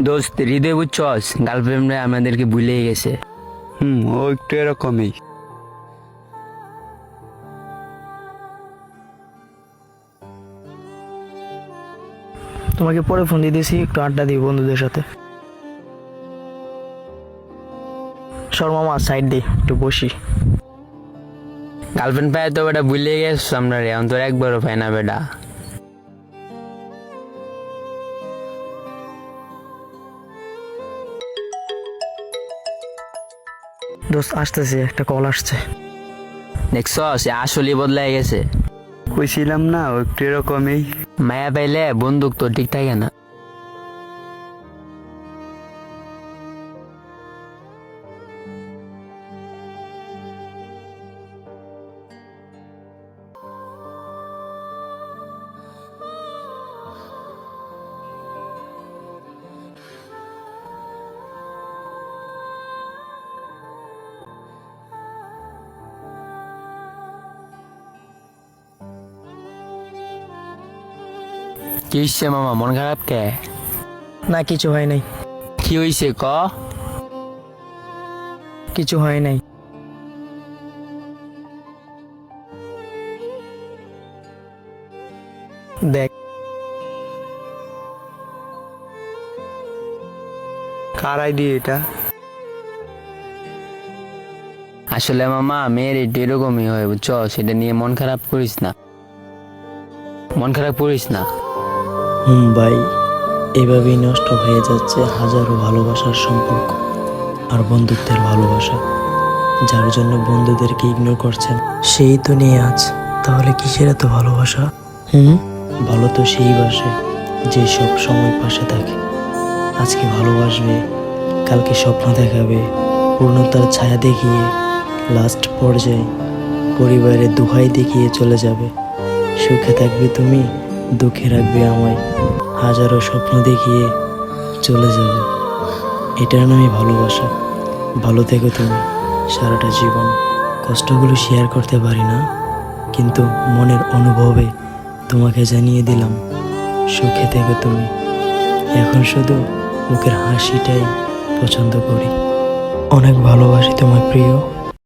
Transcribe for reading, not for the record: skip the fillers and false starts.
দোস্ত হৃদয় বুঝছস, গার্লফ্রেন্ডরা আমাদেরকে ভুলেই গেছে। ও একটু এরকমই। তোমাকে পরে ফোন দিয়ে দিয়েছি, একটু আড্ডা দিই বন্ধুদের সাথে। সর মামা, সাইড দিই, একটু বসি। গার্লফ্রেন্ড পায় তো বেটা ভুলে গেছ আমরা রে, এখন তোর একবারও পাই না বেটা। দোস্ত আসতেছে, একটা কল আসছে। দেখছস আসলেই বদলাই গেছে। কইছিলাম না ও একটু এরকমই। মায়া পাইলে বন্দুক তো ঠিক থাকে না। কি হইছে মামা, মন খারাপ কে? না, কিছু হয় নাই, কি হইছে ক? কিছু হয় নাই। দেখ, কার আইডি এটা? আসলে মামা মেয়ের একটু এরকমই হয় বুঝছ, সেটা নিয়ে মন খারাপ করিস না, মন খারাপ করিস না। ভাই, এভাবেই নষ্ট হয়ে যাচ্ছে হাজারো ভালোবাসার সম্পর্ক আর বন্ধুত্বের ভালোবাসা। যার জন্য বন্ধুদেরকে ইগনোর করছেন সেই তো নিয়ে আজ, তাহলে কিসের এত ভালোবাসা? ভালো তো সেই বাসে যে সব সময় পাশে থাকে। আজকে ভালোবাসবে, কালকে স্বপ্ন দেখাবে, পূর্ণতার ছায়া দেখিয়ে লাস্ট পর্যায়ে পরিবারের দোহাই দেখিয়ে চলে যাবে। সুখে থাকবে তুমি, দুঃখে রাখবে আমায়, হাজারো স্বপ্ন দেখিয়ে চলে যাবে। এটার নামই ভালোবাসা। ভালো থেকো তুমি সারাটা জীবন। কষ্টগুলো শেয়ার করতে পারি না, কিন্তু মনের অনুভবে তোমাকে জানিয়ে দিলাম সুখে থেকো তুমি। এখন শুধু মুখের হাসিটাই পছন্দ করি। অনেক ভালোবাসি তোমায় প্রিয়।